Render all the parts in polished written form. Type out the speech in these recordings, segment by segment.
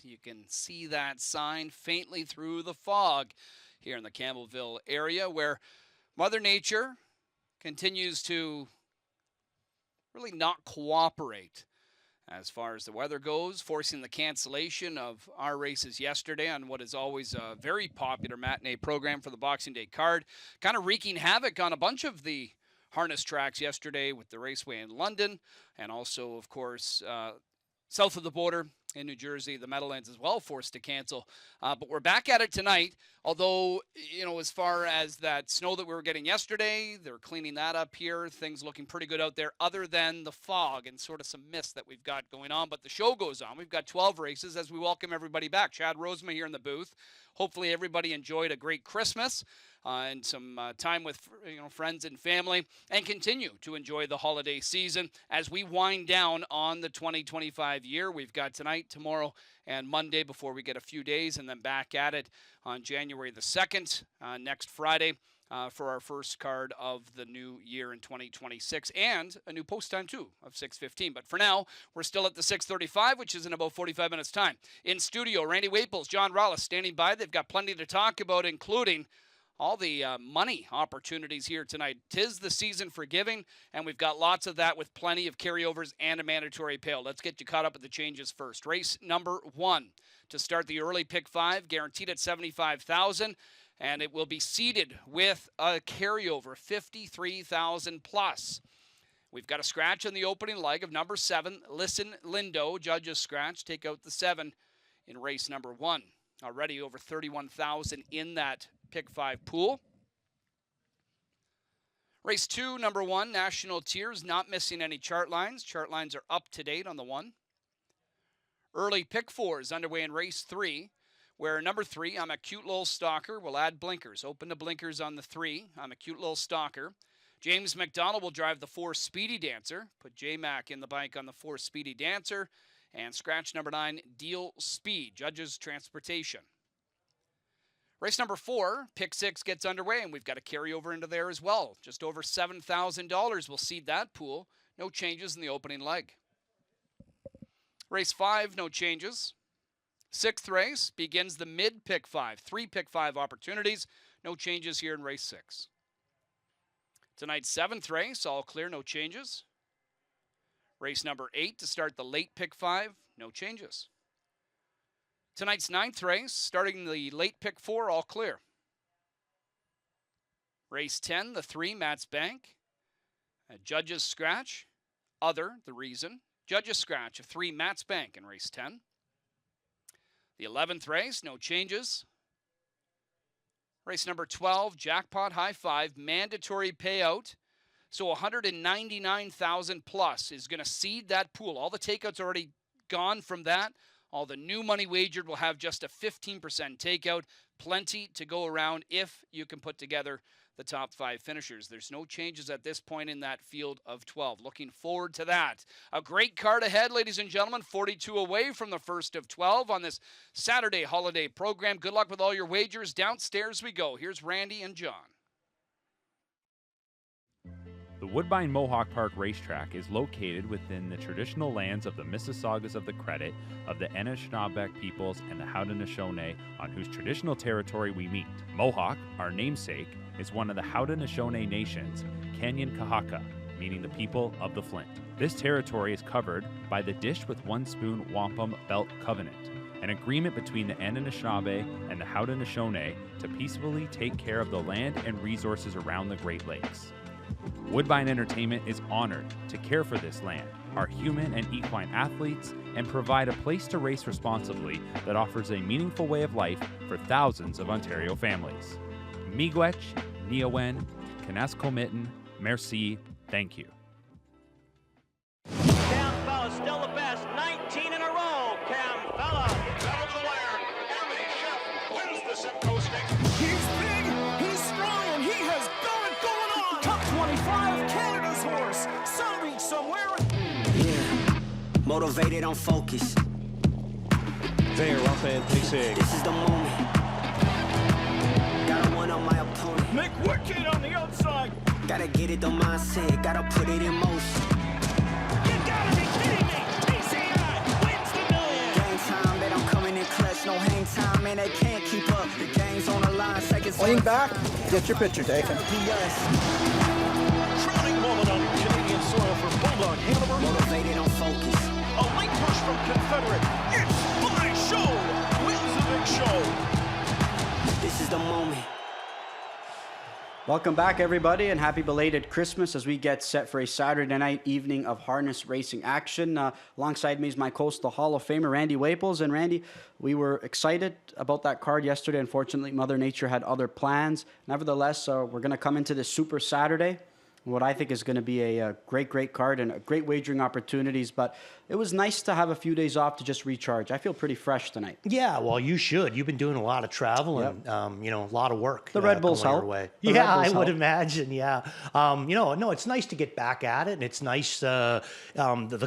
You can see that sign faintly through the fog here in the Campbellville area, where Mother Nature continues to really not cooperate as far as the weather goes, forcing the cancellation of our races yesterday on what is always a very popular matinee program for the Boxing Day card, kind of wreaking havoc on a bunch of the harness tracks yesterday with the raceway in London, and also, of course, south of the border in New Jersey, the Meadowlands as well, forced to cancel. But we're back at it tonight, although, as far as that snow that we were getting yesterday, they're cleaning that up here. Things looking pretty good out there other than the fog and sort of some mist that we've got going on. But the show goes on. We've got 12 races as we welcome everybody back. Chad Rosema here in the booth. Hopefully everybody enjoyed a great Christmas and some time with friends and family, and continue to enjoy the holiday season as we wind down on the 2025 year. We've got tonight, tomorrow, and Monday before we get a few days, and then back at it on January the 2nd, next Friday, for our first card of the new year in 2026, and a new post time too of 6:15. But for now, we're still at the 6:35, which is in about 45 minutes time. In studio, Randy Waples, John Rollis standing by. They've got plenty to talk about, including all the money opportunities here tonight. 'Tis the season for giving, and we've got lots of that with plenty of carryovers and a mandatory payout. Let's get you caught up with the changes first. Race number 1 to start the early pick 5, guaranteed at $75,000, and it will be seeded with a carryover, $53,000 plus. We've got a scratch in the opening leg of number 7, Listen Lindo. Judges scratch, take out the 7 in race number 1. Already over $31,000 in that pick 5 pool. Race 2, number 1, National Tiers, not missing any chart lines. Chart lines are up to date on the 1. Early pick 4 is underway in race 3, where number 3, I'm a Cute Little Stalker, will add blinkers. Open the blinkers on the 3, I'm a Cute Little Stalker. James McDonald will drive the 4, Speedy Dancer. Put J-Mac in the bike on the 4, Speedy Dancer. And scratch number 9, Deal Speed. Judges Transportation. Race number 4, pick 6 gets underway, and we've got a carryover into there as well. Just over $7,000 will seed that pool. No changes in the opening leg. Race 5, no changes. 6th race begins the mid pick 5. 3 pick 5 opportunities. No changes here in race 6. Tonight's 7th race, all clear, no changes. Race number 8 to start the late pick 5, no changes. Tonight's 9th race, starting the late pick 4, all clear. Race 10, the 3, Matt's Bank. Judges scratch, other, the reason. Judges scratch, a 3, Matt's Bank in race 10. The 11th race, no changes. Race number 12, Jackpot High 5, mandatory payout. So $199,000 plus is going to seed that pool. All the takeouts already gone from that. All the new money wagered will have just a 15% takeout. Plenty to go around if you can put together the top 5 finishers. There's no changes at this point in that field of 12. Looking forward to that. A great card ahead, ladies and gentlemen. 42 away from the first of 12 on this Saturday holiday program. Good luck with all your wagers. Downstairs we go. Here's Randy and John. The Woodbine Mohawk Park Racetrack is located within the traditional lands of the Mississaugas of the Credit of the Anishinaabeg peoples and the Haudenosaunee, on whose traditional territory we meet. Mohawk, our namesake, is one of the Haudenosaunee nations, Kanyen-Kahaka, meaning the people of the Flint. This territory is covered by the Dish with One Spoon Wampum Belt Covenant, an agreement between the Anishinaabe and the Haudenosaunee to peacefully take care of the land and resources around the Great Lakes. Woodbine Entertainment is honored to care for this land, our human and equine athletes, and provide a place to race responsibly that offers a meaningful way of life for thousands of Ontario families. Miigwech, Niawen, Kanaskomitin, merci, thank you. Campbell still the best, 19 in a row. Campbell down to the wire. Amity Chef wins the Simcoe Stakes. He's big, he's strong, and he has got it going on. Top 25, Canada's horse. Some reach somewhere. Yeah, motivated on focus. There, rough and pacing. This is the moment. Gotta one on my opponent. McWicked on the outside. Gotta get it the mindset, gotta put it in motion. You gotta be kidding me. TCI wins the million. Game time that I'm coming in Lean back, get your picture taken. Crowning moment on Canadian soil for Bulldog Hanover. Motivated on focus. A late push from Confederate. It's my show. Wins the big show. This is the moment. Welcome back, everybody, and happy belated Christmas as we get set for a Saturday night evening of harness racing action. Alongside me is my Coastal Hall of Famer, Randy Waples. And Randy, we were excited about that card yesterday. Unfortunately, Mother Nature had other plans. Nevertheless, we're going to come into this Super Saturday, what I think is going to be a great card and great wagering opportunities. But it was nice to have a few days off to just recharge. I feel pretty fresh tonight. Yeah, well, you should. You've been doing a lot of travel and, a lot of work. The Red Bulls help. Yeah, I would imagine, yeah. No, it's nice to get back at it, and it's nice, the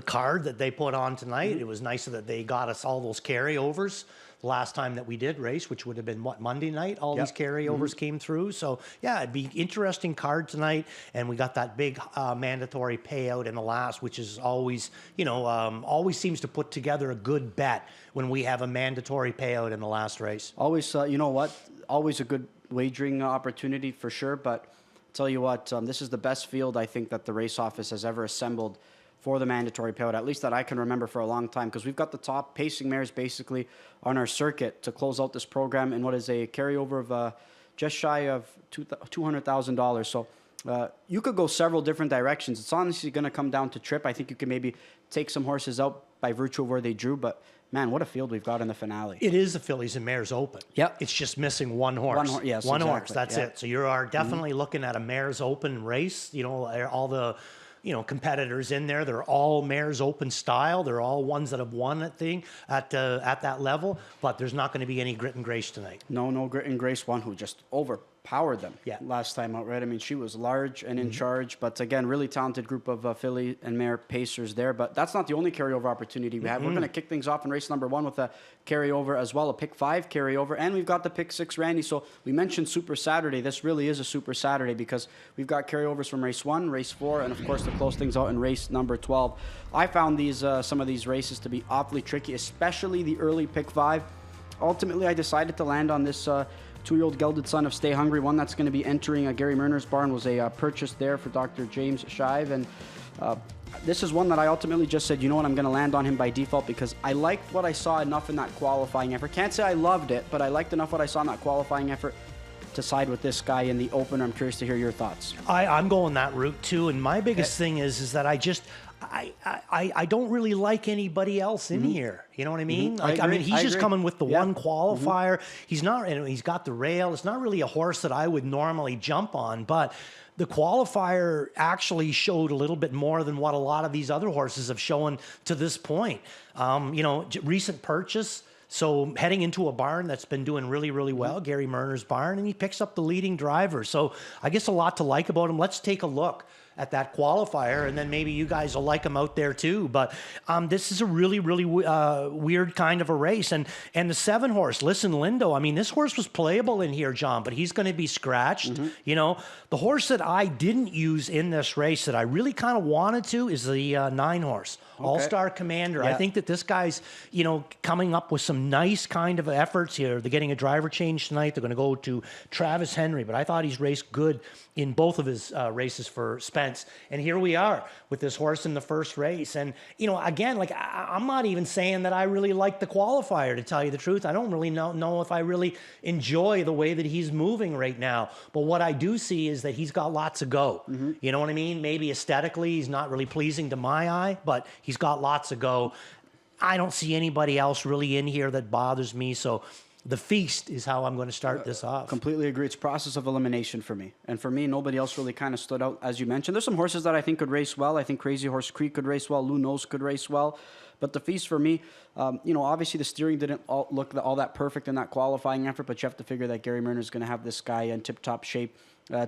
card that they put on tonight. It was nice that they got us all those carryovers. The last time that we did race, which would have been, Monday night? All these carryovers came through. So, yeah, it'd be interesting card tonight. And we got that big mandatory payout in the last, which is always, always seems to put together a good bet when we have a mandatory payout in the last race. Always, always a good wagering opportunity for sure. But I'll tell you what, this is the best field I think that the race office has ever assembled for the mandatory payout, at least that I can remember for a long time, because we've got the top pacing mares basically on our circuit to close out this program in what is a carryover of just shy of $200,000. So you could go several different directions. It's honestly going to come down to trip. I think you can maybe take some horses out by virtue of where they drew, but man, what a field we've got in the finale. It is the Fillies and Mares Open. Yep. It's just missing one horse. One horse, that's it. So you are definitely looking at a Mares Open race. All the competitors in there, they're all Mares Open style. They're all ones that have won that thing at that level, but there's not going to be any grit and grace tonight. No grit and grace. One who just overpowered them last time out, right? I mean, she was large and in charge, but again, really talented group of filly and mare pacers there. But that's not the only carryover opportunity we have. We're going to kick things off in race number 1 with a carryover as well, a pick 5 carryover, and we've got the pick 6, Randy. So we mentioned Super Saturday. This really is a Super Saturday because we've got carryovers from race 1, race 4, and of course to close things out in race number 12. I found these some of these races to be awfully tricky, especially the early pick 5. Ultimately, I decided to land on this 2-year-old gelded son of Stay Hungry, one that's going to be entering Gary Murner's barn. Was a purchase there for Dr. James Shive, and this is one that I ultimately just said, I'm going to land on him by default because I liked what I saw enough in that qualifying effort. Can't say I loved it, but I liked enough what I saw in that qualifying effort to side with this guy in the opener. I'm curious to hear your thoughts. I'm going that route too, and my biggest thing is that I don't really like anybody else in here. You know what I mean? He's just coming with the one qualifier. He's not, he's got the rail. It's not really a horse that I would normally jump on, but the qualifier actually showed a little bit more than what a lot of these other horses have shown to this point. Recent purchase. So heading into a barn that's been doing really, really well, Gary Murner's barn, and he picks up the leading driver. So I guess a lot to like about him. Let's take a look at that qualifier, and then maybe you guys will like him out there too. But this is a really, really weird kind of a race. And the 7 horse, Listen Lindo, this horse was playable in here, John, but he's going to be scratched. The horse that I didn't use in this race that I really kind of wanted to is the 9 horse, All-Star Commander. I think that this guy's, coming up with some nice kind of efforts here. They're getting a driver change tonight. They're going to go to Travis Henry, but I thought he's raced good in both of his races for Spence. And here we are with this horse in the first race. And, again, I'm not even saying that I really like the qualifier, to tell you the truth. I don't really know if I really enjoy the way that he's moving right now. But what I do see is that he's got lots of go. You know what I mean? Maybe aesthetically he's not really pleasing to my eye, but he's got lots of go. I don't see anybody else really in here that bothers me. So the feast is how I'm going to start this off. Completely agree. It's process of elimination for me. And for me, nobody else really kind of stood out, as you mentioned. There's some horses that I think could race well. I think Crazy Horse Creek could race well. Lou Nose could race well. But the feast for me, obviously the steering didn't look all that perfect in that qualifying effort, but you have to figure that Gary Murner is going to have this guy in tip-top shape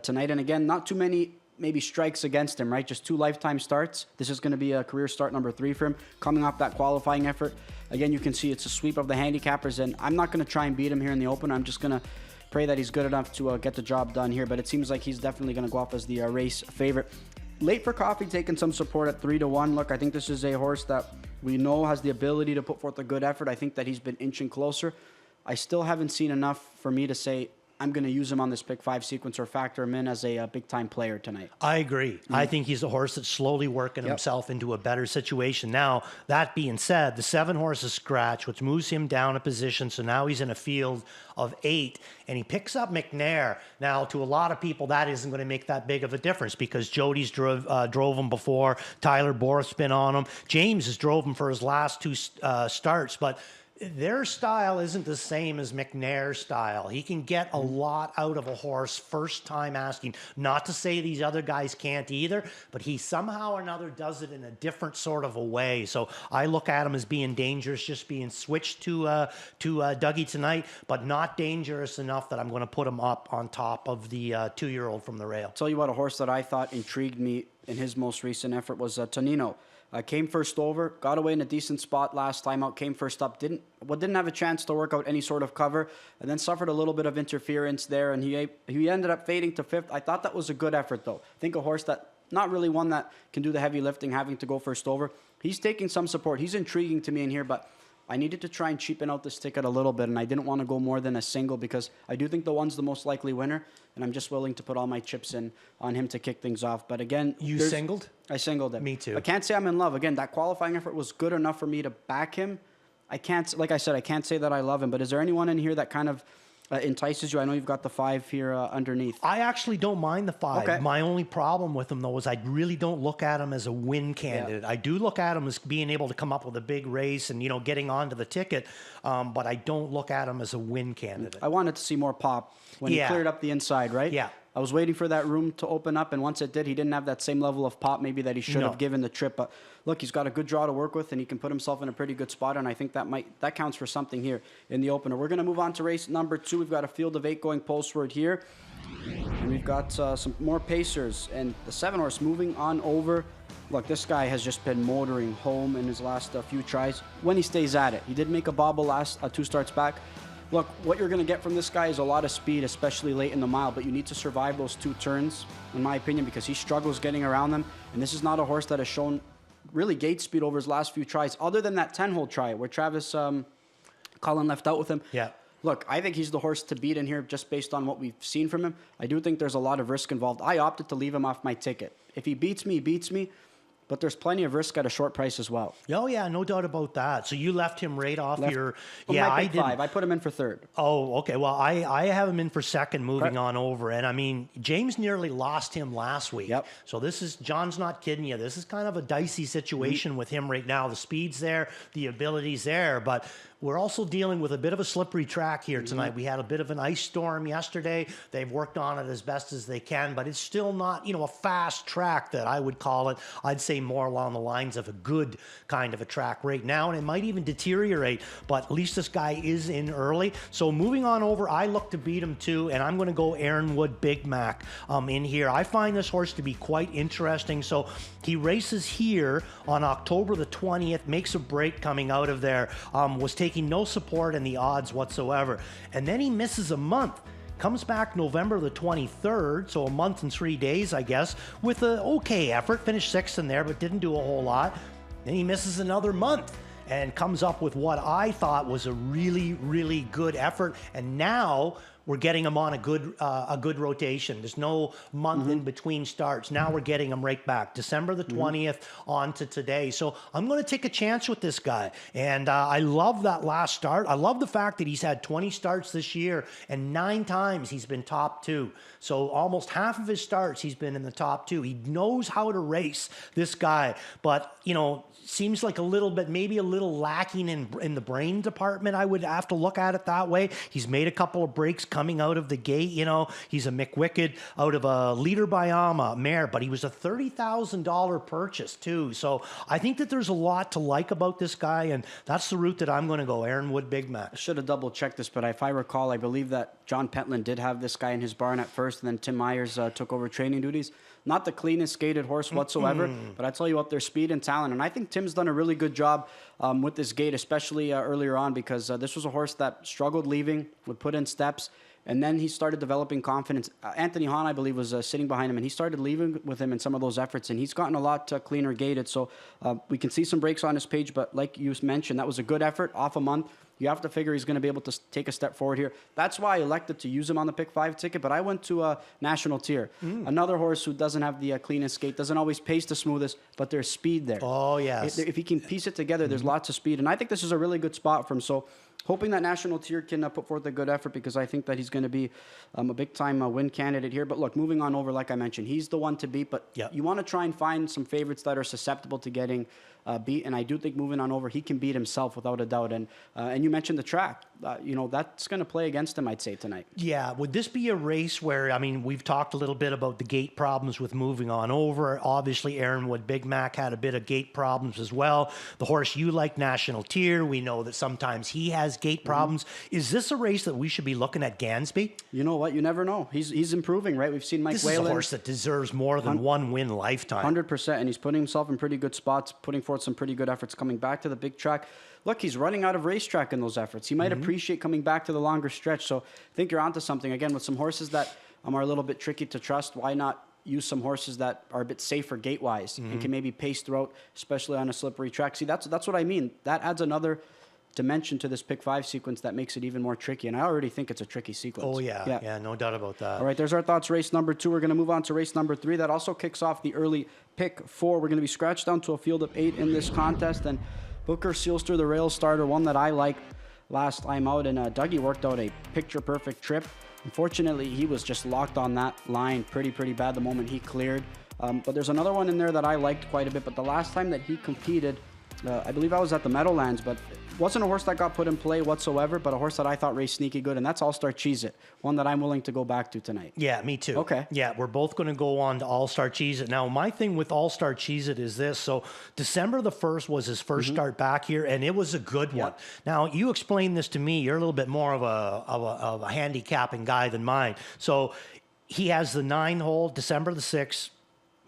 tonight. And again, not too many maybe strikes against him, right? Just 2 lifetime starts. This is going to be a career start number 3 for him, coming off that qualifying effort. Again, you can see it's a sweep of the handicappers, and I'm not going to try and beat him here in the open. I'm just going to pray that he's good enough to get the job done here, but it seems like he's definitely going to go off as the race favorite. Late for Coffee, taking some support at 3-1. Look, I think this is a horse that we know has the ability to put forth a good effort. I think that he's been inching closer. I still haven't seen enough for me to say I'm going to use him on this pick 5 sequence or factor him in as a big-time player tonight. I agree. I think he's a horse that's slowly working himself into a better situation. Now, that being said, the 7 horses scratch, which moves him down a position, so now he's in a field of 8, and he picks up McNair. Now, to a lot of people, that isn't going to make that big of a difference because Jody's drove him before. Tyler Borth's been on him. James has drove him for his last 2 starts, but their style isn't the same as McNair's style. He can get a lot out of a horse first time asking. Not to say these other guys can't either, but he somehow or another does it in a different sort of a way. So I look at him as being dangerous, just being switched to Dougie tonight, but not dangerous enough that I'm going to put him up on top of the 2-year-old from the rail. Tell you what, a horse that I thought intrigued me in his most recent effort was Tonino. Came first over, got away in a decent spot last time out, came first up, didn't have a chance to work out any sort of cover, and then suffered a little bit of interference there, and he ended up fading to 5th. I thought that was a good effort, though. I think a horse that, not really one that can do the heavy lifting, having to go first over. He's taking some support. He's intriguing to me in here, but I needed to try and cheapen out this ticket a little bit, and I didn't want to go more than a single because I do think the one's the most likely winner, and I'm just willing to put all my chips in on him to kick things off. But again... You singled? I singled him. Me too. I can't say I'm in love. Again, that qualifying effort was good enough for me to back him. I can't, like I said, I can't say that I love him, but is there anyone in here that kind of entices you? I know you've got the 5 here underneath. I actually don't mind the 5. Okay. My only problem with him, though, is I really don't look at him as a win candidate. I do look at him as being able to come up with a big race and, getting onto the ticket, but I don't look at him as a win candidate. I wanted to see more pop when he cleared up the inside, right? Yeah. I was waiting for that room to open up, and once it did, he didn't have that same level of pop maybe that he should have given the trip. But look, he's got a good draw to work with, and he can put himself in a pretty good spot, and I think that counts for something here in the opener. We're going to move on to race number 2. We've got a field of 8 going postward here, and we've got some more pacers, and the 7 horse moving on over. Look, this guy has just been motoring home in his last few tries when he stays at it. He did make a bobble last 2 starts back. Look, what you're going to get from this guy is a lot of speed, especially late in the mile, but you need to survive those 2 turns, in my opinion, because he struggles getting around them, and this is not a horse that has shown really gate speed over his last few tries, other than that 10-hole try where Travis Cullen left out with him. Yeah. Look, I think he's the horse to beat in here just based on what we've seen from him. I do think there's a lot of risk involved. I opted to leave him off my ticket. If he beats me, he beats me. But there's plenty of risk at a short price as well. Oh, yeah, no doubt about that. So you left him right off your... Well, yeah, I did 5. I put him in for 3rd. Oh, okay. Well, I have him in for 2nd moving on over. And, I mean, James nearly lost him last week. Yep. So John's not kidding you. This is kind of a dicey situation with him right now. The speed's there, the ability's there, but... We're also dealing with a bit of a slippery track here tonight. We had a bit of an ice storm yesterday. They've worked on it as best as they can, but it's still not, a fast track that I would call it. I'd say more along the lines of a good kind of a track right now, and it might even deteriorate, but at least this guy is in early. So moving on over, I look to beat him too, and I'm going to go Aaron Wood Big Mac in here. I find this horse to be quite interesting. So he races here on October the 20th, makes a break coming out of there, was taking no support in the odds whatsoever. And then he misses a month. Comes back November the 23rd, so a month and 3 days, I guess, with an okay effort. Finished 6th in there, but didn't do a whole lot. Then he misses another month and comes up with what I thought was a really, really good effort. And now we're getting him on a good rotation. There's no month in between starts. Now we're getting him right back. December the 20th on to today. So I'm going to take a chance with this guy. And I love that last start. I love the fact that he's had 20 starts this year and 9 times he's been top 2. So almost half of his starts he's been in the top 2. He knows how to race, this guy. But, seems like maybe a little lacking in the brain department. I would have to look at it that way. He's made a couple of breaks coming out of the gate. He's a McWicked out of a Leader Bayama mare, but he was a $30,000 purchase too. So I think that there's a lot to like about this guy, and that's the route that I'm going to go. Aaron Wood Big Mac. I should have double checked this, but if I recall, I believe that John Pentland did have this guy in his barn at first, and then Tim Myers took over training duties. Not the cleanest gated horse whatsoever, but I tell you what, their speed and talent. And I think Tim's done a really good job with this gate, especially earlier on, because this was a horse that struggled leaving, would put in steps, and then he started developing confidence. Anthony Hahn, I believe, was sitting behind him, and he started leaving with him in some of those efforts, and he's gotten a lot cleaner gated. So we can see some breaks on his page, but like you mentioned, that was a good effort off a month. you have to figure he's going to be able to take a step forward here. That's why I elected to use him on the pick 5 ticket, but I went to National Tier. Another horse who doesn't have the cleanest gait, doesn't always pace the smoothest, but there's speed there. Oh, yes. If he can piece it together, there's lots of speed. And I think this is a really good spot for him. So hoping that National Tier can put forth a good effort, because I think that he's going to be a big-time win candidate here. But look, moving on over, like I mentioned, he's the one to beat, but you want to try and find some favorites that are susceptible to getting beat, and I do think moving on over, he can beat himself without a doubt. And you mentioned the track. That's going to play against him, I'd say, tonight. Yeah. Would this be a race where, I mean, we've talked a little bit about the gate problems with moving on over. Obviously, Aaron Wood, Big Mac had a bit of gate problems as well. The horse you like, National Tier, we know that sometimes he has gate problems. Is this a race that we should be looking at Gansby? You know what? You never know. He's improving, right? We've seen Mike Whalen. This is a horse that deserves more than one win lifetime. 100%, and he's putting himself in pretty good spots, putting forth some pretty good efforts coming back to the big track. Look, he's running out of racetrack in those efforts. He might appreciate coming back to the longer stretch. So I think you're onto something. Again, with some horses that are a little bit tricky to trust, why not use some horses that are a bit safer gate-wise and can maybe pace throughout, especially on a slippery track? See, that's what I mean. That adds another dimension to this pick 5 sequence that makes it even more tricky, and I already think it's a tricky sequence. Oh, yeah, no doubt about that. All right, there's our thoughts. Race number 2. We're going to move on to race number 3. That also kicks off the early pick 4. We're going to be scratched down to a field of 8 in this contest, and Booker Sealster, the rail starter, one that I liked last time out, and Dougie worked out a picture-perfect trip. Unfortunately, he was just locked on that line pretty bad the moment he cleared. But there's another one in there that I liked quite a bit, but the last time that he competed, I believe I was at the Meadowlands, but it wasn't a horse that got put in play whatsoever, but a horse that I thought raced sneaky good, and that's All-Star Cheez-It, one that I'm willing to go back to tonight. Yeah, me too. Okay. Yeah, we're both going to go on to All-Star Cheez-It. Now, my thing with All-Star Cheez-It is this. So December the 1st was his first start back here, and it was a good one. Now, you explain this to me. You're a little bit more of a handicapping guy than mine. So he has the 9-hole, December the 6th,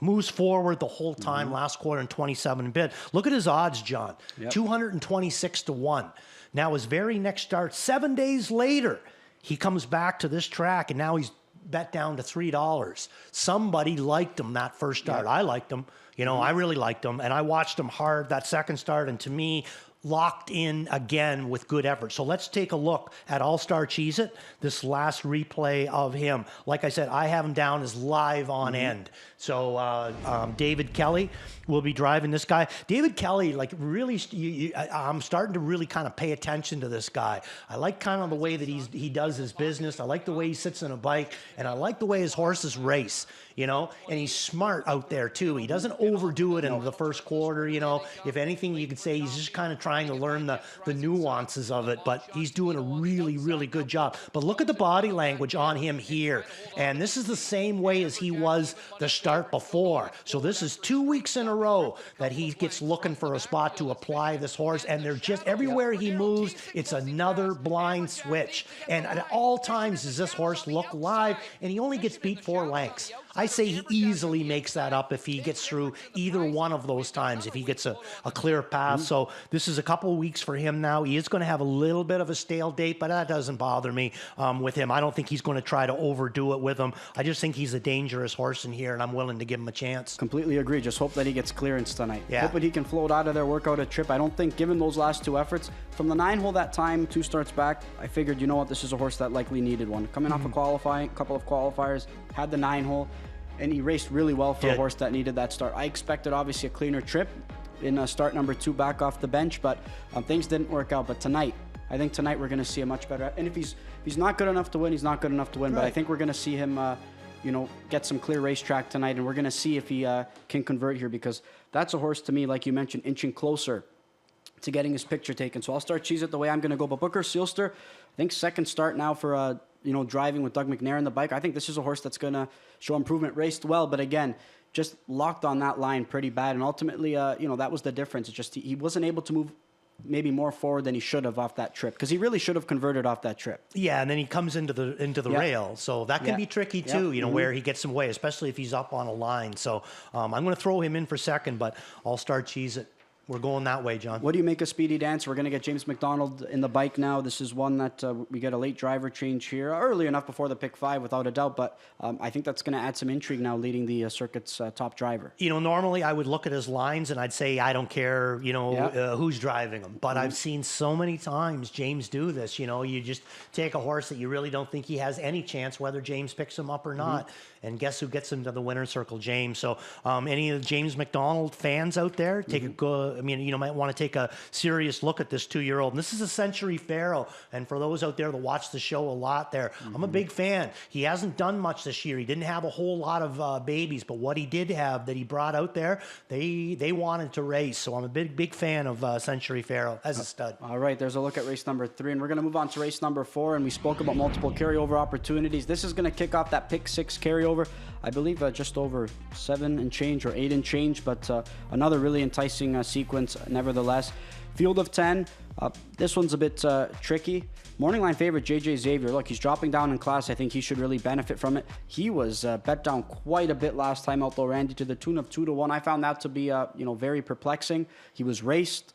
moves forward the whole time, last quarter in 27 bid. Look at his odds, John. 226 to 1. Now his very next start, 7 days later, he comes back to this track, and now he's bet down to $3. Somebody liked him that first start. I liked him. I really liked him, and I watched him hard that second start, and to me, locked in again with good effort. So let's take a look at All-Star Cheez-It, this last replay of him. Like I said, I have him down as live on end. So David Kelly will be driving this guy. David Kelly, like really, I'm starting to really kind of pay attention to this guy. I like kind of the way that he does his business. I like the way he sits on a bike, and I like the way his horses race, and he's smart out there too. He doesn't overdo it in the first quarter, If anything, you could say he's just kind of trying to learn the nuances of it, but he's doing a really good job. But look at the body language on him here. And this is the same way as he was the start before. So this is 2 weeks in a row that he gets looking for a spot to apply this horse, and they're just everywhere he moves, it's another blind switch. And at all times does this horse look live, and he only gets beat 4 lengths. I say he easily makes that up if he gets through either one of those times, if he gets a clear path. So this is a couple of weeks for him now. He is going to have a little bit of a stale date, but that doesn't bother me with him. I don't think he's going to try to overdo it with him. I just think he's a dangerous horse in here, and I'm willing to give him a chance. Completely agree. Just hope that he gets clearance tonight. Yeah. Hoping he can float out of there, work out a trip. I don't think, given those last 2 efforts, from the 9-hole that time, 2 starts back, I figured, this is a horse that likely needed one. Coming off a couple of qualifiers, had the 9-hole, and he raced really well for a horse that needed that start. I expected, obviously, a cleaner trip in start number 2 back off the bench, but things didn't work out. But tonight, I think tonight we're going to see a much better. And if he's not good enough to win, he's not good enough to win. Right. But I think we're going to see him, get some clear racetrack tonight, and we're going to see if he can convert here, because that's a horse to me, like you mentioned, inching closer to getting his picture taken. So I'll start Cheez-It the way I'm going to go. But Booker Sealster, I think second start now for driving with Doug McNair in the bike. I think this is a horse that's going to show improvement. Raced well, but again, just locked on that line pretty bad. And ultimately, that was the difference. It's just he wasn't able to move maybe more forward than he should have off that trip, because he really should have converted off that trip. Yeah, and then he comes into the rail, so that can be tricky too. Where he gets some way, especially if he's up on a line. So I'm going to throw him in for second, but I'll start Cheez-It. We're going that way, John. What do you make of Speedy Dance? We're going to get James McDonald in the bike now. This is one that we get a late driver change here, early enough before the pick 5, without a doubt. But I think that's going to add some intrigue now, leading the circuit's top driver. Normally I would look at his lines and I'd say, I don't care, who's driving him. But I've seen so many times James do this. You just take a horse that you really don't think he has any chance, whether James picks him up or not. And guess who gets him to the winner's circle? James. So any of the James McDonald fans out there, take a good. You might want to take a serious look at this 2-year-old. And this is a Century Pharaoh. And for those out there that watch the show a lot there, I'm a big fan. He hasn't done much this year. He didn't have a whole lot of babies, but what he did have that he brought out there, they wanted to race. So I'm a big fan of Century Pharaoh as a stud. All right, there's a look at race number 3, and we're going to move on to race number 4. And we spoke about multiple carryover opportunities. This is going to kick off that pick 6 carryover. I believe just over 7 and change or 8 and change, but another really enticing sequence nevertheless. Field of 10. This one's a bit tricky. Morning line favorite JJ Xavier. Look, he's dropping down in class. I think he should really benefit from it. He was bet down quite a bit last time out, though, Randy, to the tune of 2-1. I found that to be very perplexing. He was raced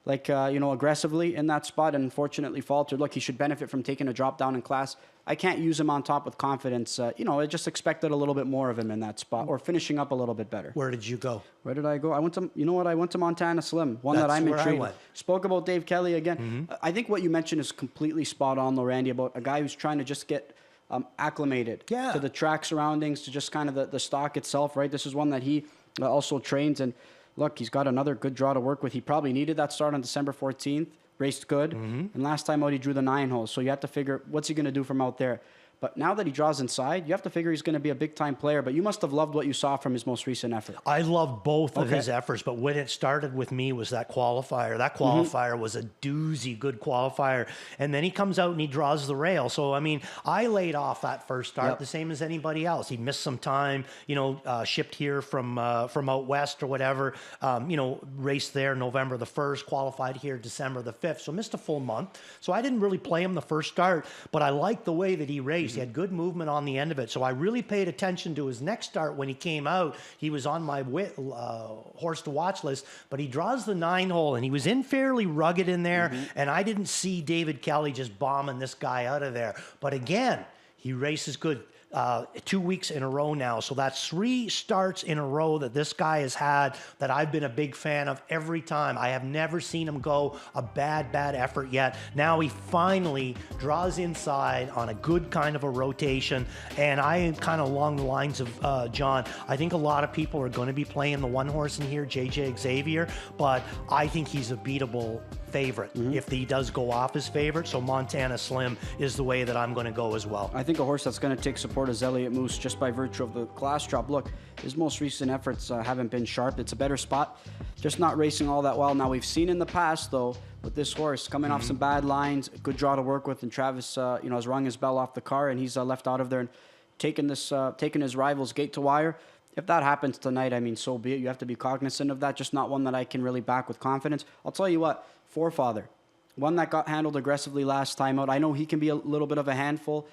aggressively in that spot and unfortunately faltered. Look, he should benefit from taking a drop down in class. I can't use him on top with confidence. I just expected a little bit more of him in that spot, or finishing up a little bit better. Where did you go? Where did I go? I went to Montana Slim, one that I'm intrigued. Spoke about Dave Kelly again. I think what you mentioned is completely spot on, though, Randy, about a guy who's trying to just get acclimated to the track surroundings, to just kind of the stock itself, right? This is one that he also trains, and look, he's got another good draw to work with. He probably needed that start on December 14th. Raced good. And last time out, he drew the 9 holes. So you have to figure, what's he going to do from out there? But now that he draws inside, you have to figure he's going to be a big-time player. But you must have loved what you saw from his most recent effort. I loved both of his efforts, but when it started with me was that qualifier. That qualifier was a doozy good qualifier. And then he comes out and he draws the rail. So, I laid off that first start the same as anybody else. He missed some time, shipped here from out west or whatever, raced there November the 1st, qualified here December the 5th. So missed a full month. So I didn't really play him the first start, but I liked the way that he raced. He had good movement on the end of it. So I really paid attention to his next start when he came out. He was on my horse to watch list, but he draws the 9 hole and he was in fairly rugged in there. And I didn't see David Kelly just bombing this guy out of there. But again, he races good. 2 weeks in a row now. So that's 3 starts in a row that this guy has had that I've been a big fan of every time. I have never seen him go a bad effort yet. Now he finally draws inside on a good kind of a rotation. And I am kind of along the lines of John. I think a lot of people are going to be playing the one horse in here, JJ Xavier, but I think he's a beatable favorite if he does go off his favorite. So Montana Slim is the way that I'm going to go as well. I think a horse that's going to take support is Elliott Moose, just by virtue of the class drop. Look, his most recent efforts haven't been sharp. It's a better spot, just not racing all that well. Now, we've seen in the past, though, with this horse coming off some bad lines, good draw to work with, and Travis has rung his bell off the car, and he's left out of there and taken his rival's gate to wire. If that happens tonight, so be it. You have to be cognizant of that, just not one that I can really back with confidence. I'll tell you what, Forefather, one that got handled aggressively last time out. I know he can be a little bit of a handful.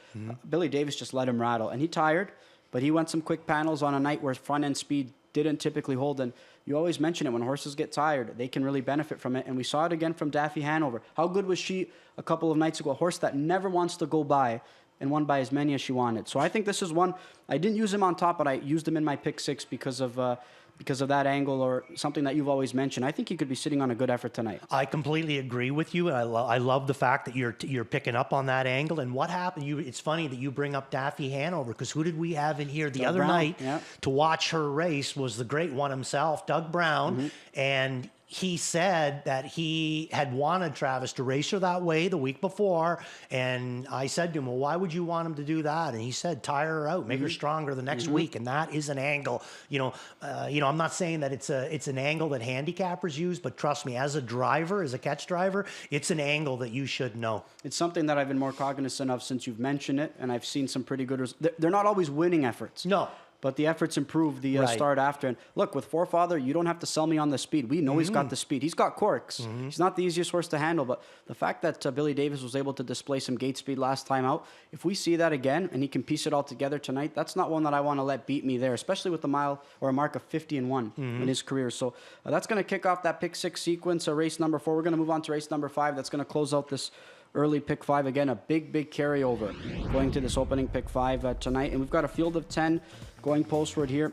Billy Davis just let him rattle, and he tired, but he went some quick panels on a night where front-end speed didn't typically hold, and you always mention it, when horses get tired, they can really benefit from it, and we saw it again from Daffy Hanover. How good was she a couple of nights ago? A horse that never wants to go by, and won by as many as she wanted. So I think this is one. I didn't use him on top, but I used him in my pick 6 because of that angle, or something that you've always mentioned. I think he could be sitting on a good effort tonight. I completely agree with you. I love the fact that you're picking up on that angle. And what happened? It's funny that you bring up Daffy Hanover, because who did we have in here the other night to watch her race was the great one himself, Doug Brown, and he said that he had wanted Travis to race her that way the week before. And I said to him, well, why would you want him to do that? And he said, tire her out, make her stronger the next week. And that is an angle. I'm not saying that it's an angle that handicappers use, but trust me, as a driver, as a catch driver, it's an angle that you should know. It's something that I've been more cognizant of since you've mentioned it. And I've seen some pretty good they're not always winning efforts. No. but the efforts improved the start after. And look, with Forefather, you don't have to sell me on the speed. We know he's got the speed. He's got corks. He's not the easiest horse to handle, but the fact that Billy Davis was able to display some gate speed last time out, if we see that again and he can piece it all together tonight, that's not one that I want to let beat me there, especially with the mile or a mark of 50-1 in his career. So that's going to kick off that pick 6 sequence, race number 4. We're going to move on to race number 5. That's going to close out this early pick 5. Again, a big carryover going to this opening pick 5 tonight. And we've got a field of 10 going postward here.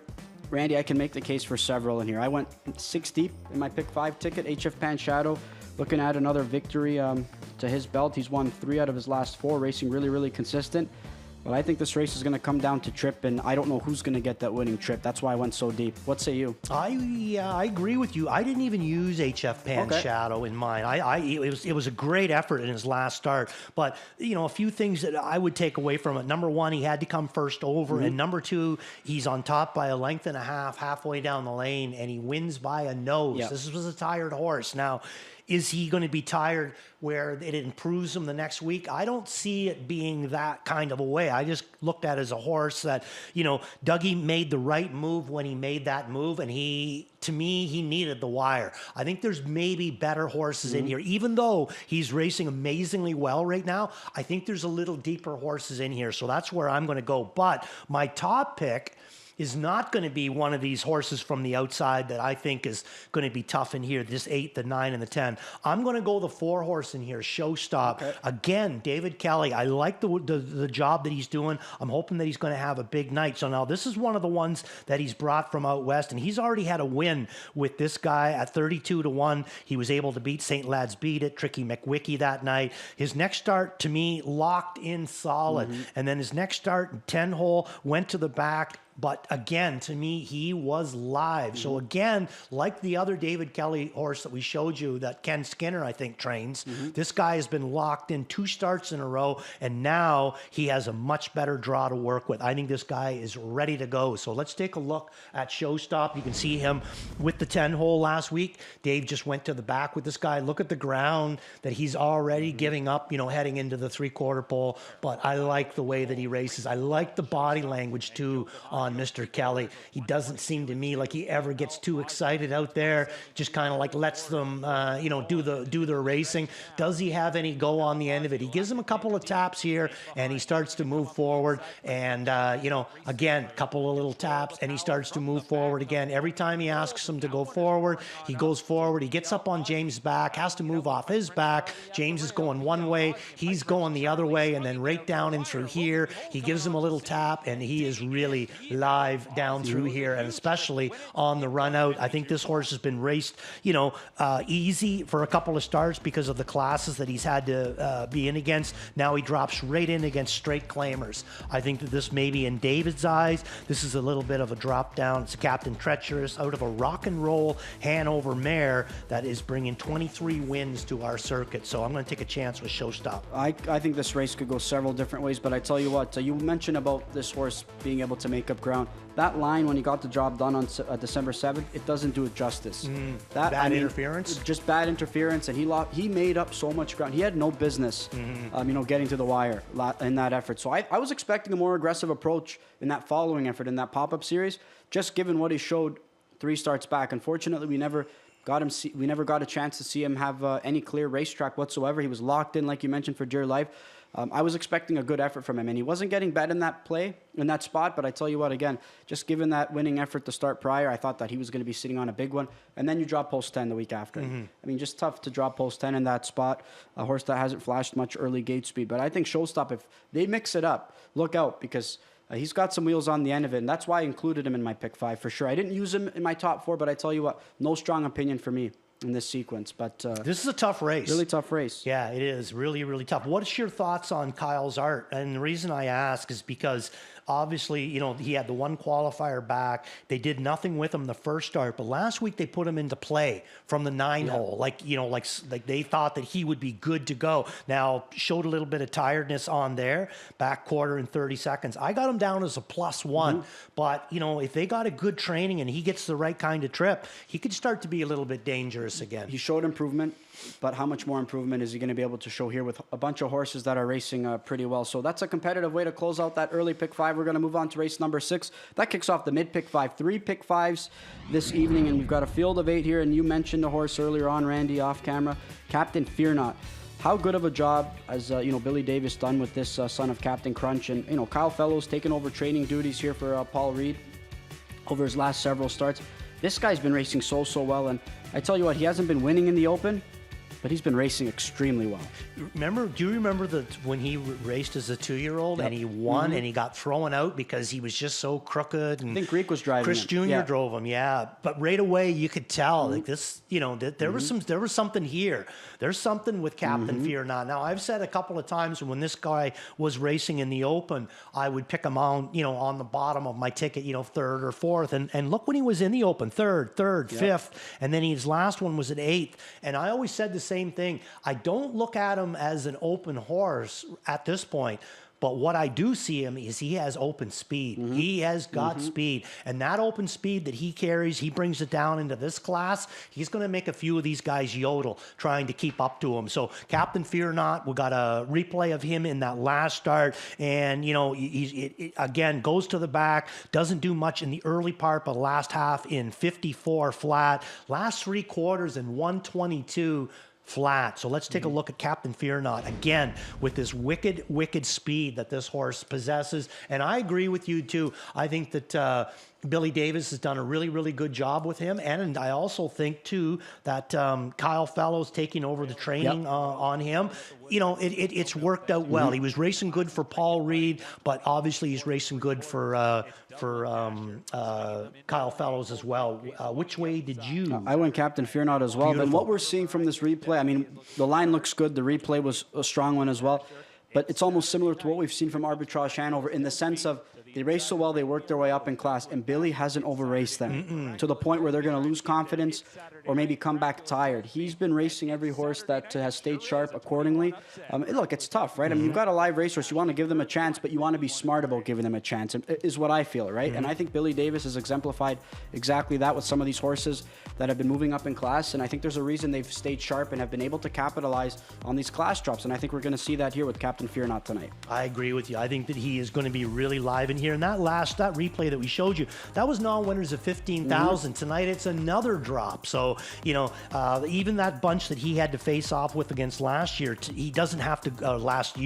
Randy, I can make the case for several in here. I went 6 deep in my pick 5 ticket. HF Pan Shadow looking at another victory to his belt. He's won 3 out of his last 4, racing really consistent. But I think this race is going to come down to trip, and I don't know who's going to get that winning trip. That's why I went so deep. What say you? I agree with you. I didn't even use HF Pan Shadow in mine. It was a great effort in his last start. But, a few things that I would take away from it. Number 1, he had to come first over. And number 2, he's on top by a length and a half, halfway down the lane, and he wins by a nose. Yep. This was a tired horse. Now, is he going to be tired where it improves him the next week? I don't see it being that kind of a way. I just looked at it as a horse that, Dougie made the right move when he made that move, and to me, he needed the wire. I think there's maybe better horses in here. Even though he's racing amazingly well right now, I think there's a little deeper horses in here, so that's where I'm going to go. But my top pick is not going to be one of these horses from the outside that I think is going to be tough in here, this 8, the 9, and the 10. I'm going to go the 4 horse in here, Showstop. Okay. Again, David Kelly, I like the job that he's doing. I'm hoping that he's going to have a big night. So now this is one of the ones that he's brought from out west, and he's already had a win with this guy at 32-1. He was able to beat St. Lad's Beat It, Tricky McWicky that night. His next start, to me, locked in solid. And then his next start, 10-hole, went to the back. But again, to me, he was live. So again, like the other David Kelly horse that we showed you that Ken Skinner, I think, trains, this guy has been locked in 2 starts in a row, and now he has a much better draw to work with. I think this guy is ready to go. So let's take a look at Showstop. You can see him with the 10-hole last week. Dave just went to the back with this guy. Look at the ground that he's already giving up, heading into the 3/4 pole. But I like the way that he races. I like the body language, too, on Mr. Kelly. He doesn't seem to me like he ever gets too excited out there, just kind of like lets them do their racing. Does he have any go on the end of it? He gives him a couple of taps here and he starts to move forward, and again, a couple of little taps and he starts to move forward again. Every time he asks him to go forward, he goes forward. He gets up on James' back, has to move off his back. James is going one way, he's going the other way, and then right down in through here, he gives him a little tap, and he is really live down through here, and especially on the run out. I think this horse has been raced, easy for a couple of starts because of the classes that he's had to be in against. Now he drops right in against straight claimers. I think that this maybe in David's eyes, this is a little bit of a drop down. It's a Captain Treacherous out of a rock and roll Hanover mare that is bringing 23 wins to our circuit. So I'm going to take a chance with Showstop. I think this race could go several different ways, but I tell you what, you mentioned about this horse being able to make up ground. That line, when he got the job done on December 7th, it doesn't do it justice. Bad interference? Just bad interference, and he made up so much ground. He had no business, getting to the wire in that effort. So I was expecting a more aggressive approach in that following effort, in that pop-up series, just given what he showed 3 starts back. Unfortunately, we never got a chance to see him have any clear racetrack whatsoever. He was locked in, like you mentioned, for dear life. I was expecting a good effort from him, and he wasn't getting bet in that play, in that spot, but I tell you what, again, just given that winning effort to start prior, I thought that he was going to be sitting on a big one, and then you drop post 10 the week after. I mean, just tough to drop post 10 in that spot, a horse that hasn't flashed much early gate speed, but I think Showstop, if they mix it up, look out, because he's got some wheels on the end of it, and that's why I included him in my pick 5 for sure. I didn't use him in my top 4, but I tell you what, no strong opinion for me in this sequence. But this is a tough race. Really tough race. Yeah, it is. Really, really tough. What's your thoughts on Kyle's art? And the reason I ask is because obviously, he had the 1 qualifier back. They did nothing with him the first start, but last week they put him into play from the 9 hole. Like they thought that he would be good to go. Now, showed a little bit of tiredness on there, back quarter in 30 seconds. I got him down as a +1, but if they got a good training and he gets the right kind of trip, he could start to be a little bit dangerous. this again. He showed improvement, but how much more improvement is he going to be able to show here with a bunch of horses that are racing pretty well? So that's a competitive way to close out that early pick 5. We're going to move on to race number 6. That kicks off the mid pick 5. 3 pick 5s this evening, and we've got a field of 8 here. And you mentioned the horse earlier on, Randy, off camera, Captain Fear Not. How good of a job has Billy Davis done with this son of Captain Crunch, and Kyle Fellows taking over training duties here for Paul Reed over his last several starts. This guy's been racing so well, and I tell you what, he hasn't been winning in the Open, but he's been racing extremely well. Do you remember when he raced as a 2-year-old and he won and he got thrown out because he was just so crooked? And I think Greek was driving Chris him. Jr. drove him, yeah. But right away you could tell like this, there was something here. There's something with Captain Fear Not. Now I've said a couple of times when this guy was racing in the Open, I would pick him out, on the bottom of my ticket, 3rd or 4th, and look when he was in the Open, 3rd, 5th, and then his last one was at 8th. And I always said the same thing. I don't look at him as an open horse at this point, but what I do see him is he has open speed. He has got speed, and that open speed that he carries, he brings it down into this class. He's going to make a few of these guys yodel trying to keep up to him. So Captain Fear Not, we got a replay of him in that last start, and he again goes to the back, doesn't do much in the early part, but last half in 54 flat, last 3 quarters in 122 flat. So let's take a look at Captain Fear Not again with this wicked speed that this horse possesses. And I agree with you too. I think that Billy Davis has done a really good job with him, and I also think too that Kyle Fellows taking over the training on him, it's worked out well. He was racing good for Paul Reed, but obviously he's racing good for Kyle Fellows as well. Which way did you? I went Captain Fear Not as well. Beautiful. But what we're seeing from this replay, I mean, the line looks good. The replay was a strong one as well. But it's almost similar to what we've seen from Arbitrage Hanover in the sense of they race so well, they work their way up in class, and Billy hasn't over-raced them to the point where they're going to lose confidence or maybe come back tired. He's been racing every horse that has stayed sharp accordingly. Look, it's tough, right? I mean, you've got a live racehorse. You want to give them a chance, but you want to be smart about giving them a chance, is what I feel, right? And I think Billy Davis has exemplified exactly that with some of these horses that have been moving up in class, and I think there's a reason they've stayed sharp and have been able to capitalize on these class drops, and I think we're going to see that here with Captain Fear Not tonight. I agree with you. I think that he is going to be really live in here. And that replay that we showed you, that was non-winners of 15,000. Tonight it's another drop. So, even that bunch that he had to face off with against last year, he doesn't have to, last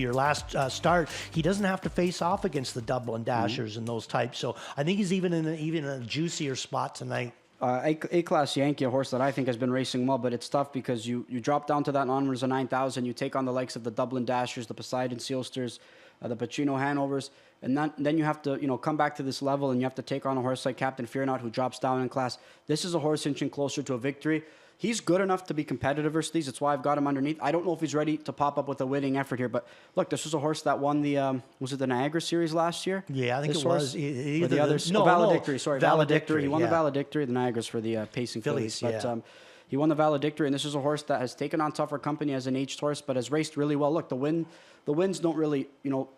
start, he doesn't have to face off against the Dublin Dashers and those types. So I think he's even in a juicier spot tonight. A-Class Yankee, a horse that I think has been racing well, but it's tough because you drop down to that non-winners of 9,000, you take on the likes of the Dublin Dashers, the Poseidon Sealsters, the Pacino Hanovers, and then you have to come back to this level, and you have to take on a horse like Captain Fear Not, who drops down in class. This is a horse inching closer to a victory. He's good enough to be competitive versus these. That's why I've got him underneath. I don't know if he's ready to pop up with a winning effort here, but look, this was a horse that won the, was it the Niagara Series last year? Yeah, I think it was. Or the others? Valedictory, sorry. Valedictory. He won the Valedictory, the Niagaras for the Pacing Fillies. But he won the Valedictory, and this is a horse that has taken on tougher company as an aged horse, but has raced really well. Look, the wins don't really,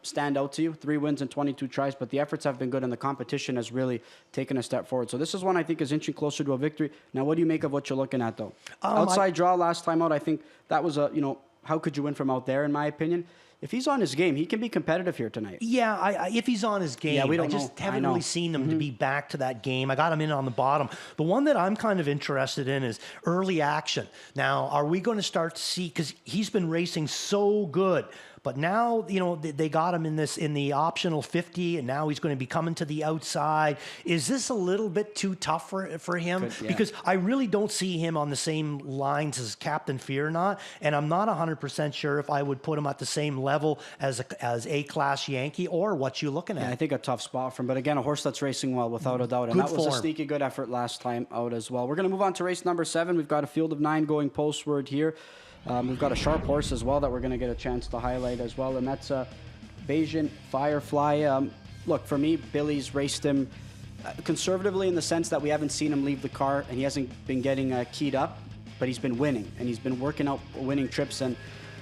stand out to you. 3 wins and 22 tries, but the efforts have been good, and the competition has really taken a step forward. So this is one I think is inching closer to a victory. Now, what do you make of what you're looking at, though? Outside draw last time out, I think that was how could you win from out there, in my opinion? If he's on his game, he can be competitive here tonight. Yeah, if he's on his game. We don't I just know. haven't really seen him to be back to that game. I got him in on the bottom. The one that I'm kind of interested in is early action. Now, are we going to start to see, because he's been racing so good, but now, they got him in the optional 50, and now he's going to be coming to the outside. Is this a little bit too tough for him? Because I really don't see him on the same lines as Captain Fear Not, and I'm not 100% sure if I would put him at the same level as A-Class Yankee, or what you looking at. Yeah, I think a tough spot for him, but again, a horse that's racing well, without a doubt, and good that was form. A sneaky good effort last time out as well. We're going to move on to race number 7. We've got a field of 9 going postward here. We've got a sharp horse as well that we're going to get a chance to highlight as well, and that's Bayesian Firefly. Look, for me, Billy's raced him conservatively in the sense that we haven't seen him leave the car, and he hasn't been getting keyed up, but he's been winning, and he's been working out winning trips, and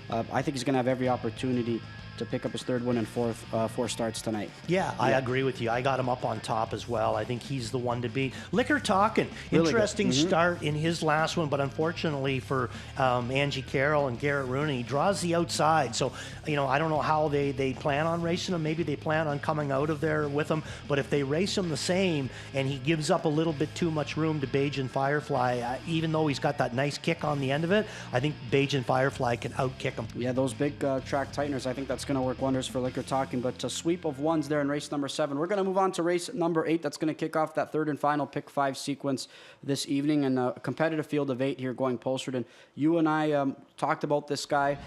I think he's going to have every opportunity to pick up his third win in four starts tonight. Yeah, I agree with you. I got him up on top as well. I think he's the one to beat. Liquor Talkin, really interesting start in his last one, but unfortunately for Angie Carroll and Garrett Rooney, he draws the outside. So, I don't know how they plan on racing him. Maybe they plan on coming out of there with him. But if they race him the same and he gives up a little bit too much room to Bajan Firefly, even though he's got that nice kick on the end of it, I think Bajan Firefly can outkick him. Yeah, those big track tighteners, I think that's going to work wonders for Liquor Talking. But a sweep of ones there in race number 7. We're going to move on to race number 8. That's going to kick off that third and final pick 5 sequence this evening, and a competitive field of 8 here going postward. And you and I talked about this guy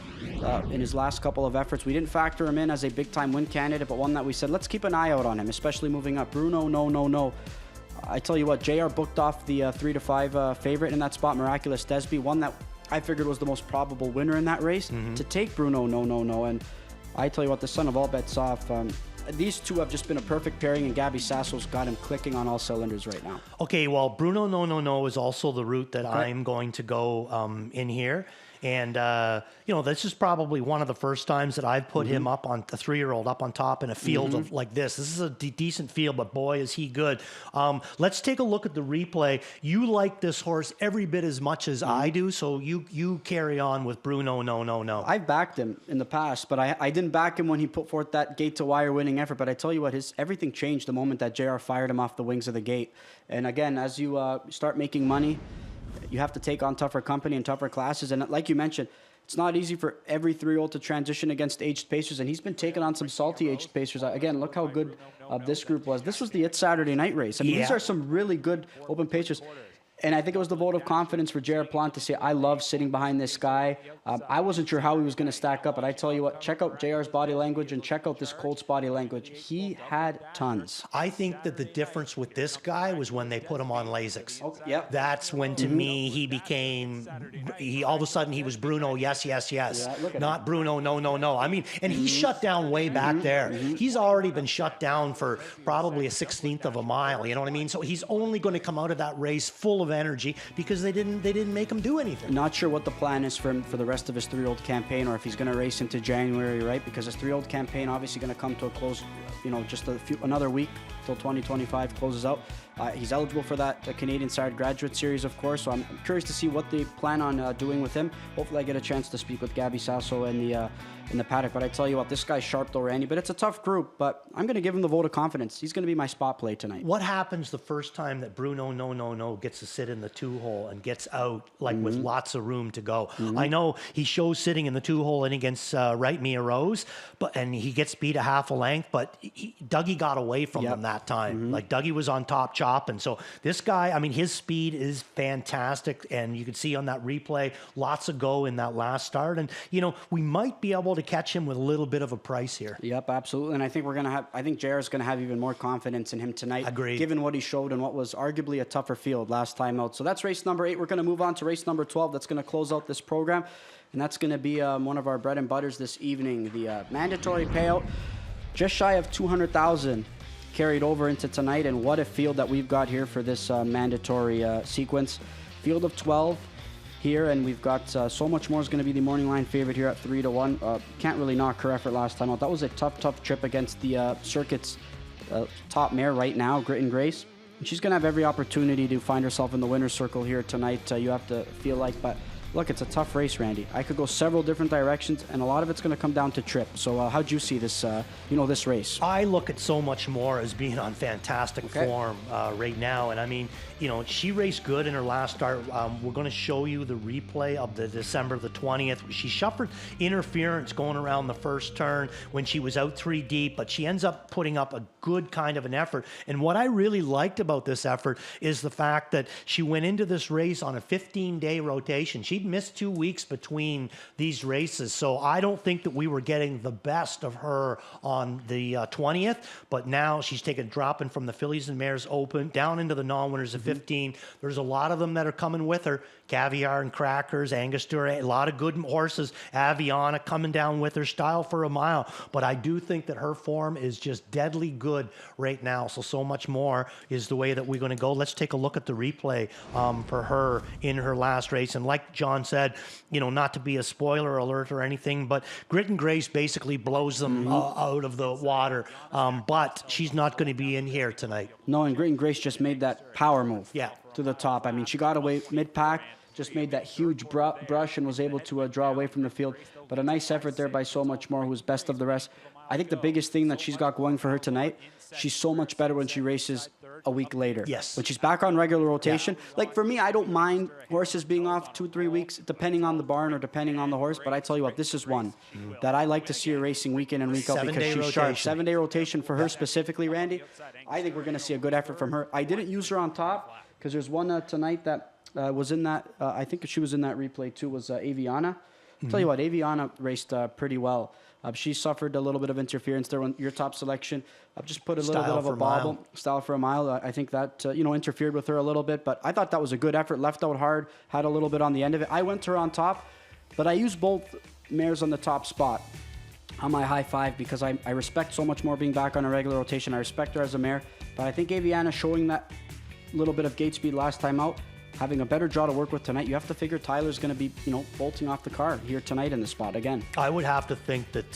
in his last couple of efforts. We didn't factor him in as a big-time win candidate, but one that we said, let's keep an eye out on him, especially moving up. Bruno, no. I tell you what, JR booked off the 3-5 favorite in that spot, Miraculous Desby, one that I figured was the most probable winner in that race, to take Bruno, no. And I tell you what, the son of all bets off. These two have just been a perfect pairing, and Gabby Sasso's got him clicking on all cylinders right now. Okay, well, Bruno no is also the route that I'm going to go in here. And, this is probably one of the first times that I've put him up on the 3-year-old up on top in a field of like this. This is a decent field, but boy, is he good. Let's take a look at the replay. You like this horse every bit as much as I do, so you carry on with Bruno no. I've backed him in the past, but I didn't back him when he put forth that gate-to-wire winning effort. But I tell you what, everything changed the moment that JR fired him off the wings of the gate. And again, as you start making money, you have to take on tougher company and tougher classes. And like you mentioned, it's not easy for every 3-year-old to transition against aged pacers. And he's been taking on some salty aged pacers. Again, look how good this group was. This was the Saturday night race. I mean, these are some really good open pacers. And I think it was the vote of confidence for Jared Plant to say, I love sitting behind this guy. I wasn't sure how he was going to stack up, but I tell you what, check out JR's body language and check out this Colt's body language. He had tons. I think that the difference with this guy was when they put him on Lasix. Oh, yep. That's when, to me, all of a sudden he was Bruno, yes. Yeah, not Bruno, no. I mean, and he's shut down way back there. He's already been shut down for probably a 16th of a mile, you know what I mean? So he's only going to come out of that race full of energy because they didn't make him do anything. Not sure what the plan is for him for the rest of his 3-year-old campaign, or if he's going to race into January, right? Because his 3-year-old campaign obviously going to come to a close, just another week till 2025 closes out. He's eligible for that Canadian Side Graduate Series, of course, so I'm curious to see what they plan on doing with him. Hopefully I get a chance to speak with Gabby Sasso in the paddock, but I tell you what, this guy's sharp though, Randy, but it's a tough group, but I'm going to give him the vote of confidence. He's going to be my spot play tonight. What happens the first time that Bruno no gets to sit in the 2-hole and gets out with lots of room to go? I know he shows sitting in the 2-hole and against Right Mia Rose, and he gets beat a half a length, but Dougie got away from him that time. Like Dougie was on top chop, and so this guy, I mean, his speed is fantastic, and you can see on that replay lots of go in that last start, and we might be able to catch him with a little bit of a price here. Yep, absolutely. And I think I think JR is going to have even more confidence in him tonight. Agreed. Given what he showed and what was arguably a tougher field last time out. So that's race number 8. We're going to move on to race number 12. That's going to close out this program. And that's going to be one of our bread and butters this evening. The mandatory payout, just shy of $200,000 carried over into tonight. And what a field that we've got here for this mandatory sequence. Field of 12. Here, and we've got so much more is going to be the morning line favorite here at 3-1. Can't really knock her effort last time out. That was a tough trip against the circuit's top mare right now, Grit and Grace. And she's going to have every opportunity to find herself in the winner's circle here tonight. You have to feel like, but look, it's a tough race, Randy. I could go several different directions, and a lot of it's going to come down to trip. So how'd you see this, this race? I look at so much more as being on fantastic form right now. And I mean, she raced good in her last start. We're going to show you the replay of the December the 20th. She suffered interference going around the first turn when she was out 3 deep, but she ends up putting up a good kind of an effort. And what I really liked about this effort is the fact that she went into this race on a 15-day rotation. She'd missed 2 weeks between these races, so I don't think that we were getting the best of her on the 20th, but now she's dropping from the Fillies and Mares Open down into the non-winners of 15. There's a lot of them that are coming with her. Caviar and Crackers, Angostura, a lot of good horses. Aviana coming down with her style for a mile. But I do think that her form is just deadly good right now. So much more is the way that we're going to go. Let's take a look at the replay for her in her last race. And like John said, not to be a spoiler alert or anything, but Grit and Grace basically blows them out of the water. But she's not going to be in here tonight. No, and Grit and Grace just made that power move Yeah. to the top. I mean, she got away mid-pack, just made that huge brush and was able to draw away from the field. But a nice effort there by So Much More, who was best of the rest. I think the biggest thing that she's got going for her tonight, she's so much better when she races a week later. Yes. When she's back on regular rotation. Like for me, I don't mind horses being off 2-3 weeks, depending on the barn or depending on the horse. But I tell you what, this is one that I like to see her racing week in and week out because she's sharp. 7-day rotation for her specifically, Randy. I think we're going to see a good effort from her. I didn't use her on top because there's one tonight that was in that. I think she was in that replay too. Was Aviana. I'll tell you what, Aviana raced pretty well. She suffered a little bit of interference there on your top selection. Just put a little bit of a bobble. Style for a mile. I think that, interfered with her a little bit. But I thought that was a good effort. Left out hard. Had a little bit on the end of it. I went to her on top. But I used both mares on the top spot on my high five because I respect So Much More being back on a regular rotation. I respect her as a mare. But I think Aviana showing that little bit of gate speed last time out, having a better draw to work with tonight, you have to figure Tyler's going to be, bolting off the car here tonight in the spot again. I would have to think that,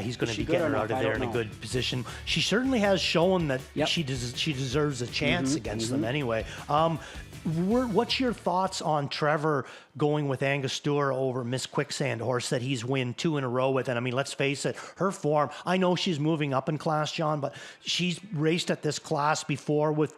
he's going to be getting her out of there in a good position. She certainly has shown that she deserves a chance against them anyway. What's your thoughts on Trevor going with Angostura over Miss Quicksand, a horse that he's win 2 in a row with? And I mean, let's face it, her form, I know she's moving up in class, John, but she's raced at this class before with,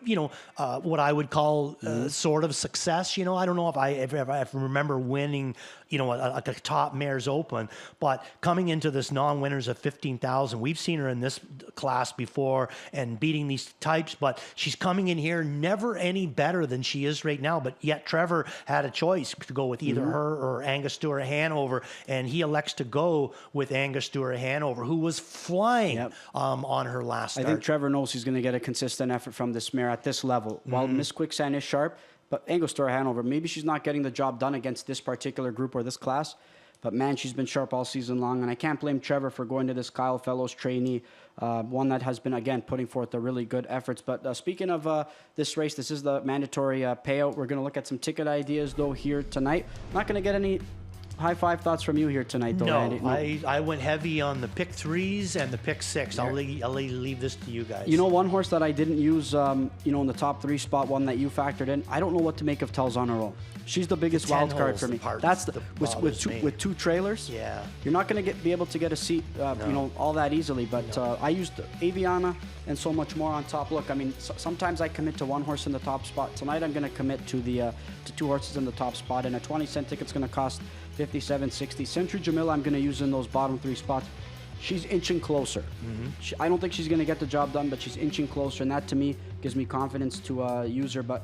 what I would call sort of success. I don't know if I remember winning, a top mare's open, but coming into this non-winners of 15,000, we've seen her in this class before and beating these types, but she's coming in here never any better than she is right now. But yet Trevor had a choice to go with either her or Angostura Hanover, and he elects to go with Angostura Hanover, who was flying on her last start. I think Trevor knows he's going to get a consistent effort from this mare at this level. While Miss Quicksand is sharp, but Angostura Hanover, maybe she's not getting the job done against this particular group or this class, but man, she's been sharp all season long, and I can't blame Trevor for going to this Kyle Fellows trainee, one that has been, again, putting forth a really good efforts. But speaking of this race, this is the mandatory payout. We're going to look at some ticket ideas, though, here tonight. Not going to get any high five thoughts from you here tonight, though, Randy. No, I went heavy on the pick 3s and the pick 6. I'll leave this to you guys. One horse that I didn't use, in the top 3 spot, one that you factored in, I don't know what to make of Telzonero. She's the biggest wild card for me. That's with 2 trailers. Yeah, you're not going to be able to get a seat, all that easily. But I used Aviana and So Much More on top. Look, I mean, sometimes I commit to one horse in the top spot. Tonight I'm going to commit to the to 2 horses in the top spot, and a 20-cent ticket's going to cost $57.60. Century Jamila I'm going to use in those bottom 3 spots. She's inching closer. I don't think she's going to get the job done, but she's inching closer, and that to me gives me confidence to use her. But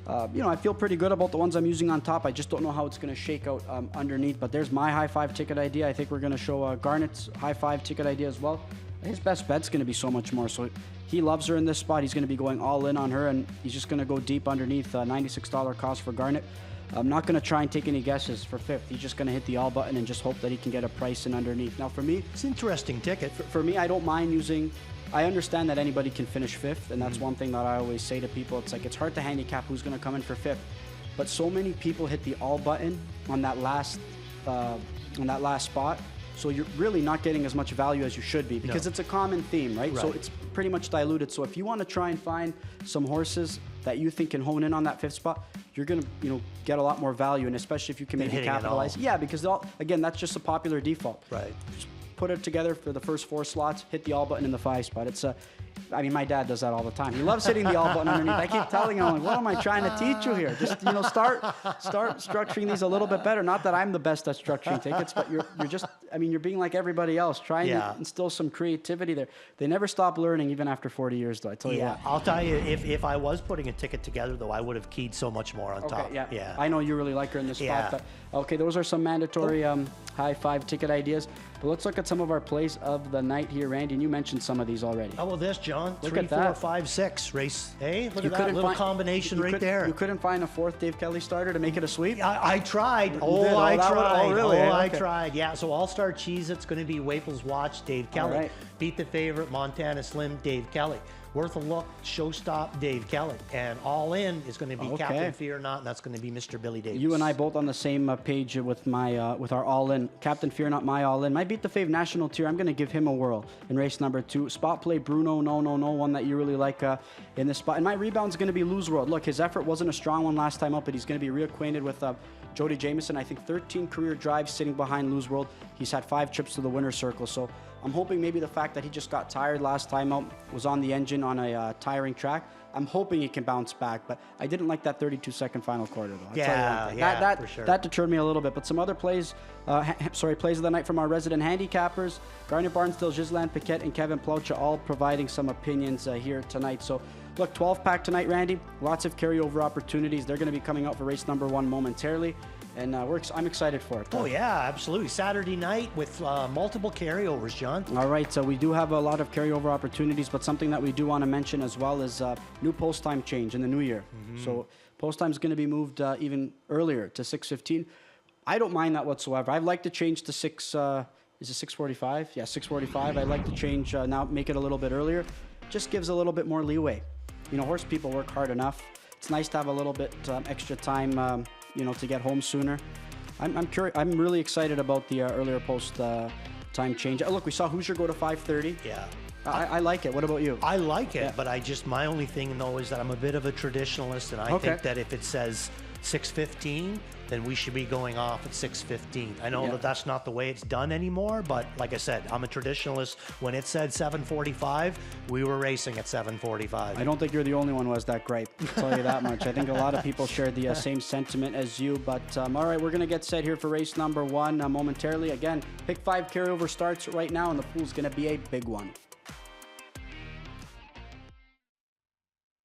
I feel pretty good about the ones I'm using on top. I just don't know how it's going to shake out underneath. But there's my high five ticket idea. I think we're going to show Garnett's high five ticket idea as well. His best bet's going to be So Much More. So he loves her in this spot. He's going to be going all in on her, and he's just going to go deep underneath. $96 cost for Garnett. I'm not going to try and take any guesses for 5th. He's just going to hit the all button and just hope that he can get a price in underneath. Now, for me, it's an interesting ticket. For me, I don't mind using. I understand that anybody can finish 5th, and that's one thing that I always say to people. It's like it's hard to handicap who's going to come in for 5th, but so many people hit the all button on that last spot. So you're really not getting as much value as you should be because it's a common theme, right? So it's pretty much diluted. So if you want to try and find some horses that you think can hone in on that 5th spot, you're going to get a lot more value, and especially if you can maybe capitalize. Yeah, because again, that's just a popular default. Right. Just put it together for the first 4 slots, hit the all button in the 5 spot. It's my dad does that all the time. He loves hitting the all button underneath. I keep telling him, what am I trying to teach you here? Just, start structuring these a little bit better. Not that I'm the best at structuring tickets, but you're just, you're being like everybody else, trying to instill some creativity there. They never stop learning even after 40 years, though, I tell you what. I'll tell you, if I was putting a ticket together, though, I would have keyed So Much More on top. Yeah. I know you really like her in this spot. But, okay, those are some mandatory high five ticket ideas. But let's look at some of our plays of the night here, Randy, and you mentioned some of these already. Oh, well, this John. Look 3, at 4, that. 5, 6 race. Hey, look You at that couldn't little find- combination you right could- there. You couldn't find a fourth Dave Kelly starter to make it a sweep? I tried. did? I Oh, that would- tried. oh, really? I Okay. tried. Yeah, so All-Star Cheese, it's going to be Waples Watch, Dave Kelly. right. Beat the favorite, Montana Slim, Dave Kelly. Worth a look, Showstop, Dave Kelly. And All In is going to be Okay. Captain Fear Not, and that's going to be Mr. Billy Davis. You and I both on the same page with my with our all-in. Captain Fear Not, my all-in. My Beat the Fave national tier, I'm going to give him a whirl in race number 2. Spot play Bruno, no, one that you really like in this spot. And my rebound's going to be Lose World. Look, his effort wasn't a strong one last time up, but he's going to be reacquainted with Jody Jamieson. I think 13 career drives sitting behind Lose World. He's had 5 trips to the winner's circle. So I'm hoping maybe the fact that he just got tired last time out, was on the engine on a tiring track. I'm hoping he can bounce back, but I didn't like that 32-second final quarter, though. I'll tell you one thing. That for sure. That deterred me a little bit. But some other plays, plays of the night from our resident handicappers, Garnet Barnsdale, Ghislaine Paquette, and Kevin Ploucha, all providing some opinions here tonight. So, look, 12-pack tonight, Randy. Lots of carryover opportunities. They're going to be coming out for race number 1 momentarily. And I'm excited for it. Oh, yeah, absolutely. Saturday night with multiple carryovers, John. All right, so we do have a lot of carryover opportunities, but something that we do want to mention as well is new post time change in the new year. So post time is going to be moved even earlier to 6:15. I don't mind that whatsoever. I'd like to change to 6. Is it 6:45? Yeah, 6:45. I'd like to change now, make it a little bit earlier. Just gives a little bit more leeway. You know, horse people work hard enough. It's nice to have a little bit extra time. To get home sooner. I'm curious. I'm really excited about the earlier post time change. Look, we saw Hoosier go to 5:30. Yeah. I like it. What about you? I like it, but my only thing, though, is that I'm a bit of a traditionalist, and I think that if it says 6:15, then we should be going off at 6:15. I know that that's not the way it's done anymore, but like I said, I'm a traditionalist. When it said 7:45, we were racing at 7:45. I don't think you're the only one who has that gripe. I'll tell you that much. I think a lot of people share the same sentiment as you. But all right, we're going to get set here for race number 1 momentarily. Again, pick 5 carryover starts right now, and the pool's going to be a big one.